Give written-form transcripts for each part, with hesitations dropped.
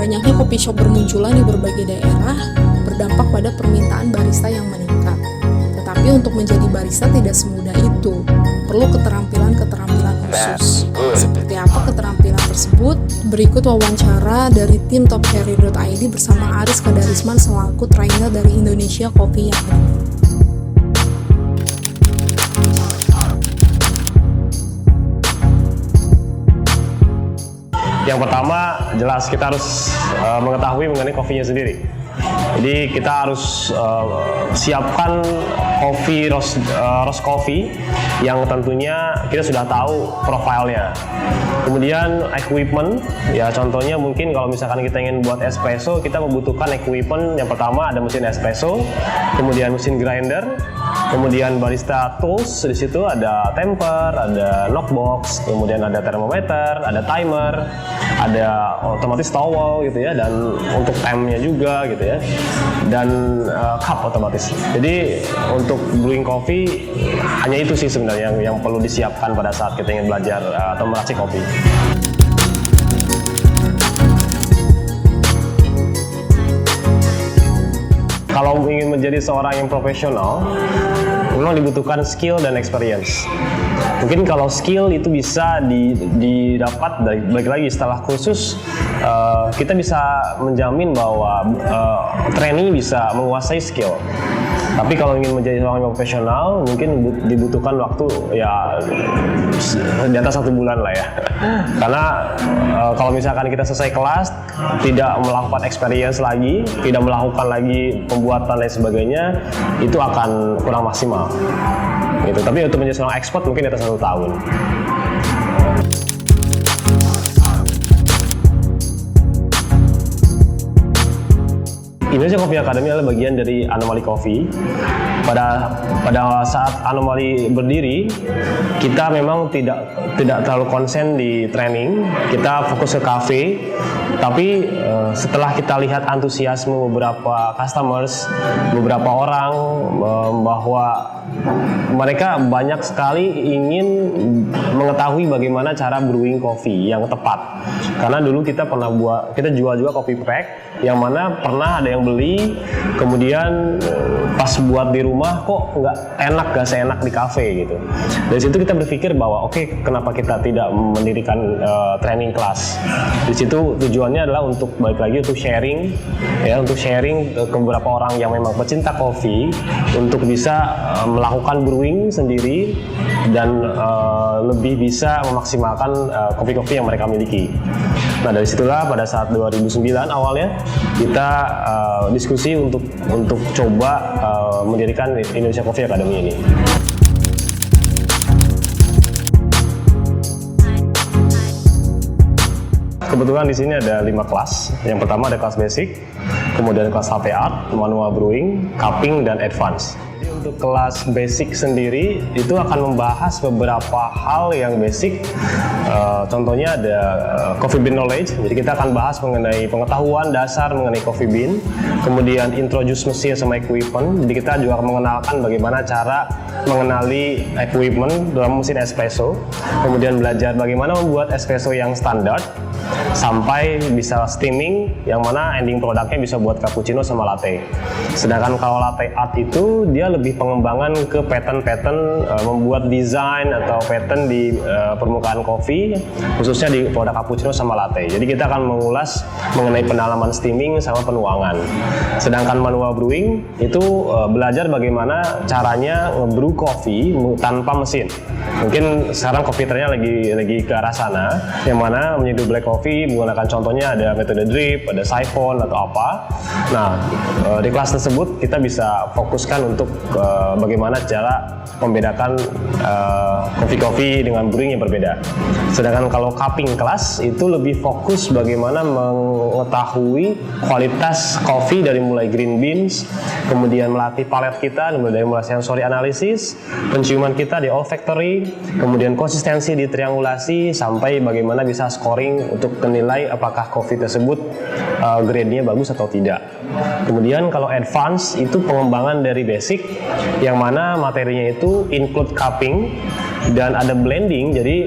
Banyaknya kopi shop bermunculan di berbagai daerah berdampak pada permintaan barista yang meningkat. Tetapi untuk menjadi barista tidak semudah itu. Perlu keterampilan-keterampilan khusus. Seperti apa keterampilan tersebut? Berikut wawancara dari tim topcareer.id bersama Aris Kadarisman selaku trainer dari Indonesia Coffee Academy. Yang pertama, jelas kita harus mengetahui mengenai kopinya sendiri. Jadi kita harus siapkan roast coffee yang tentunya kita sudah tahu profilnya. Kemudian equipment, ya contohnya mungkin kalau misalkan kita ingin buat espresso, kita membutuhkan equipment. Yang pertama ada mesin espresso, kemudian mesin grinder, kemudian barista tools. Di situ ada temper, ada knockbox, kemudian ada thermometer, ada timer, ada otomatis towel gitu ya, dan untuk time-nya juga gitu ya, dan cup otomatis. Jadi untuk brewing coffee hanya itu sih sebenarnya yang perlu disiapkan pada saat kita ingin belajar atau meracik kopi. Kalau ingin menjadi seorang yang profesional, memang dibutuhkan skill dan experience. Mungkin kalau skill itu bisa didapat baik lagi setelah kursus, kita bisa menjamin bahwa trainee bisa menguasai skill. Tapi kalau ingin menjadi seorang yang profesional, mungkin dibutuhkan waktu ya di atas 1 bulan lah ya. Karena kalau misalkan kita selesai kelas, tidak melakukan experience lagi, tidak melakukan lagi pembuatan dan sebagainya, itu akan kurang maksimal. Gitu. Tapi untuk menjadi seorang expert mungkin di atas 1 tahun. Indonesia Coffee Academy adalah bagian dari Anomaly Coffee. Pada saat Anomaly berdiri, kita memang tidak terlalu konsen di training. Kita fokus ke cafe. Tapi setelah kita lihat antusiasme beberapa customers, beberapa orang bahwa mereka banyak sekali ingin mengetahui bagaimana cara brewing kopi yang tepat. Karena dulu kita jual juga kopi pack, yang mana pernah ada yang beli, kemudian pas buat di rumah kok nggak seenak di kafe gitu. Dari situ kita berpikir bahwa oke, kenapa kita tidak mendirikan training class. Di situ tujuannya adalah untuk balik lagi untuk sharing ke beberapa orang yang memang pecinta kopi untuk bisa melakukan brewing sendiri dan lebih bisa memaksimalkan kopi-kopi yang mereka miliki. Nah, dari situlah pada saat 2009 awalnya kita diskusi untuk coba mendirikan Indonesia Coffee Academy ini. Kebetulan di sini ada 5 kelas. Yang pertama ada kelas basic, kemudian kelas latte art, manual brewing, cupping, dan advance. Jadi untuk kelas basic sendiri itu akan membahas beberapa hal yang basic. Contohnya ada coffee bean knowledge. Jadi kita akan bahas mengenai pengetahuan dasar mengenai coffee bean, kemudian introduce mesin sama equipment. Jadi kita juga mengenalkan bagaimana cara mengenali equipment dalam mesin espresso, kemudian belajar bagaimana membuat espresso yang standar, sampai bisa steaming, yang mana ending produknya bisa buat cappuccino sama latte. Sedangkan kalau latte art itu dia lebih pengembangan ke pattern membuat desain atau pattern di permukaan kopi, khususnya di produk cappuccino sama latte. Jadi kita akan mengulas mengenai pendalaman steaming sama penuangan. Sedangkan manual brewing itu belajar bagaimana caranya nge-brew kopi tanpa mesin. Mungkin sekarang kopi trennya lagi ke arah sana, yang mana menyeduh black coffee menggunakan contohnya ada metode drip, ada siphon atau apa. Nah, di kelas tersebut kita bisa fokuskan untuk bagaimana cara membedakan kopi-kopi dengan brewing yang berbeda. Sedangkan kalau cupping kelas itu lebih fokus bagaimana mengetahui kualitas kopi dari mulai green beans, kemudian melatih palet kita dari mulai sensory analysis, penciuman kita di olfactory, kemudian konsistensi di triangulasi, sampai bagaimana bisa scoring untuk menilai apakah kopi tersebut grade-nya bagus atau tidak. Kemudian kalau advance itu pengembangan dari basic, yang mana materinya itu include cupping, dan ada blending. Jadi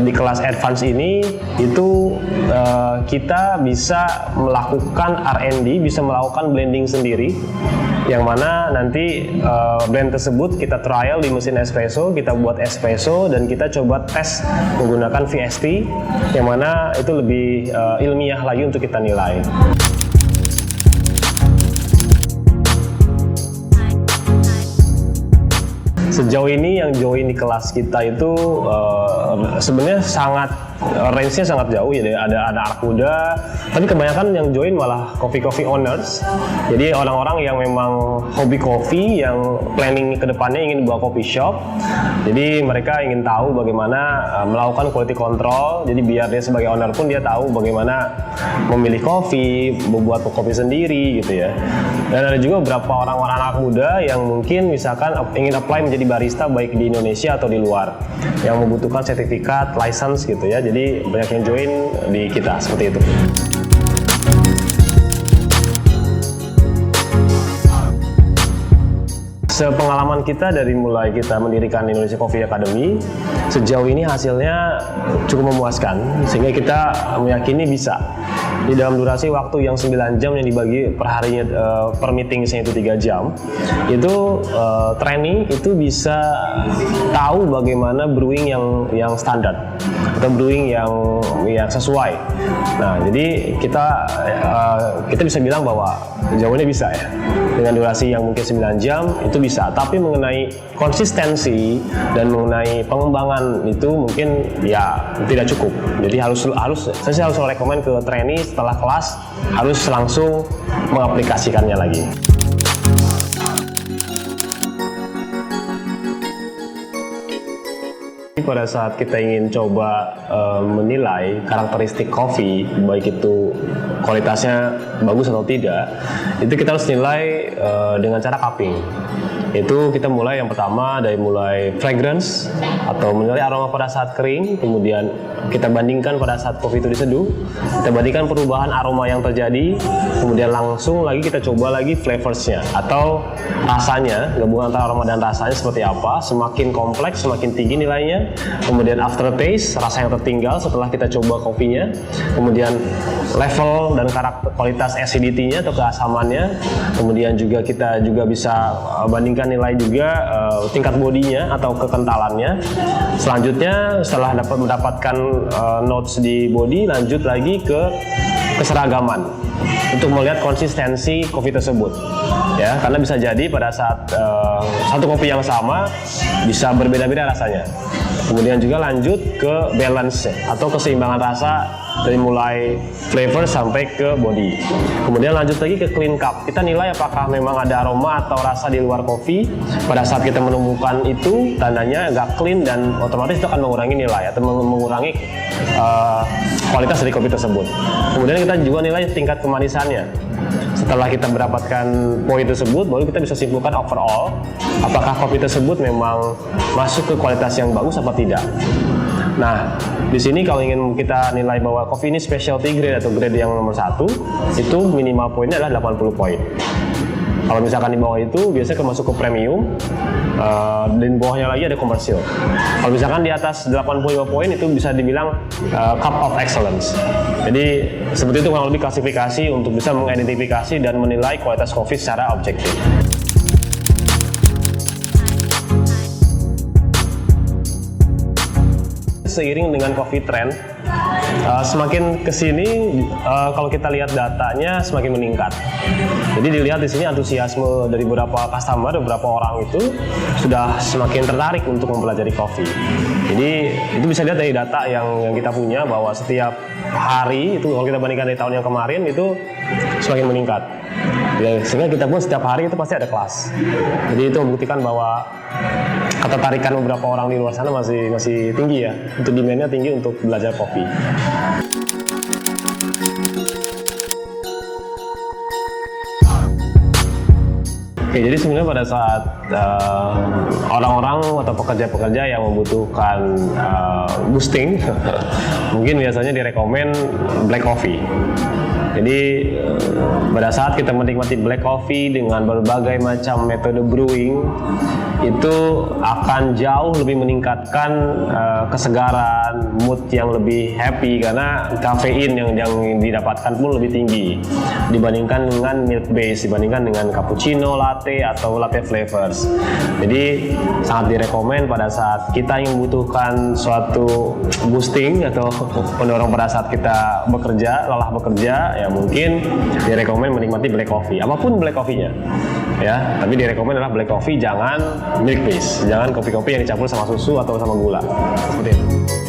di kelas advance ini itu kita bisa melakukan R&D, bisa melakukan blending sendiri, yang mana nanti blend tersebut kita trial di mesin espresso, kita buat espresso dan kita coba tes menggunakan VST, yang mana itu lebih ilmiah lagi untuk kita nilai. Sejauh ini yang join di kelas kita itu sebenarnya sangat range-nya sangat jauh ya. Ada anak muda, tapi kebanyakan yang join malah coffee owners. Jadi orang-orang yang memang hobi kopi, yang planning kedepannya ingin buat coffee shop. Jadi mereka ingin tahu bagaimana melakukan quality control. Jadi biar dia sebagai owner pun dia tahu bagaimana memilih kopi, membuat kopi sendiri gitu ya. Dan ada juga beberapa orang-orang anak muda yang mungkin misalkan ingin apply menjadi barista baik di Indonesia atau di luar, yang membutuhkan sertifikat, license gitu ya. Jadi banyak yang join di kita seperti itu. Sepengalaman kita dari mulai kita mendirikan Indonesia Coffee Academy, sejauh ini hasilnya cukup memuaskan, sehingga kita meyakini bisa di dalam durasi waktu yang 9 jam yang dibagi per harinya, per meeting-nya itu 3 jam, itu training itu bisa tahu bagaimana brewing yang standar atau brewing yang sesuai. Nah, jadi kita bisa bilang bahwa jauh ini bisa ya, dengan durasi yang mungkin 9 jam itu bisa. Tapi mengenai konsistensi dan mengenai pengembangan itu mungkin ya tidak cukup. Jadi saya harus rekomend ke trainee setelah kelas harus langsung mengaplikasikannya lagi. Pada saat kita ingin coba menilai karakteristik kopi, baik itu kualitasnya bagus atau tidak, itu kita harus nilai dengan cara cupping. Itu kita mulai yang pertama dari mulai fragrance atau menilai aroma pada saat kering, kemudian kita bandingkan pada saat kopi itu diseduh, kita bandingkan perubahan aroma yang terjadi, kemudian langsung lagi kita coba lagi flavorsnya atau rasanya, gabungan antara aroma dan rasanya seperti apa. Semakin kompleks semakin tinggi nilainya. Kemudian aftertaste, rasa yang tertinggal setelah kita coba kopinya, kemudian level dan karakter kualitas acidity-nya atau keasamannya, kemudian juga kita juga bisa bandingkan nilai juga tingkat bodinya atau kekentalannya. Selanjutnya setelah mendapatkan notes di body, lanjut lagi ke keseragaman untuk melihat konsistensi kopi tersebut ya, karena bisa jadi pada saat satu kopi yang sama bisa berbeda-beda rasanya. Kemudian juga lanjut ke balance atau keseimbangan rasa dari mulai flavor sampai ke body. Kemudian lanjut lagi ke clean cup. Kita nilai apakah memang ada aroma atau rasa di luar kopi. Pada saat kita menemukan itu, tandanya agak clean dan otomatis itu akan mengurangi nilai atau mengurangi kualitas dari kopi tersebut. Kemudian kita juga nilai tingkat kemanisannya. Setelah kita mendapatkan poin tersebut, baru kita bisa simpulkan overall apakah kopi tersebut memang masuk ke kualitas yang bagus apa tidak. Nah, di sini kalau ingin kita nilai bahwa kopi ini specialty grade atau grade yang nomor 1, itu minimal poinnya adalah 80 poin. Kalau misalkan di bawah itu biasanya masuk ke premium, dan bawahnya lagi ada komersil. Kalau misalkan di atas 85 poin itu bisa dibilang cup of excellence. Jadi seperti itu kurang lebih klasifikasi untuk bisa mengidentifikasi dan menilai kualitas kopi secara objektif. Seiring dengan coffee trend, semakin kesini kalau kita lihat datanya semakin meningkat. Jadi dilihat di sini antusiasme dari beberapa customer, beberapa orang itu sudah semakin tertarik untuk mempelajari kopi. Jadi itu bisa dilihat dari data yang kita punya bahwa setiap hari itu kalau kita bandingkan dari tahun yang kemarin itu semakin meningkat. Ya, sehingga kita pun setiap hari itu pasti ada kelas. Jadi itu membuktikan bahwa ketertarikan beberapa orang di luar sana masih tinggi ya, untuk demand-nya tinggi untuk belajar kopi. Oke, jadi sebenarnya pada saat orang-orang atau pekerja-pekerja yang membutuhkan boosting, mungkin biasanya direkomend black coffee. Jadi pada saat kita menikmati black coffee dengan berbagai macam metode brewing, itu akan jauh lebih meningkatkan kesegaran, mood yang lebih happy karena kafein yang didapatkan pun lebih tinggi dibandingkan dengan milk base, dibandingkan dengan cappuccino, latte atau latte flavors. Jadi sangat direkomend pada saat kita yang membutuhkan suatu boosting atau pendorong pada saat kita bekerja, lelah bekerja, ya mungkin direkomend menikmati black coffee, apapun black coffee-nya. Ya, tapi direkomend adalah black coffee, jangan milk base, jangan kopi-kopi yang dicampur sama susu atau sama gula. Seperti itu.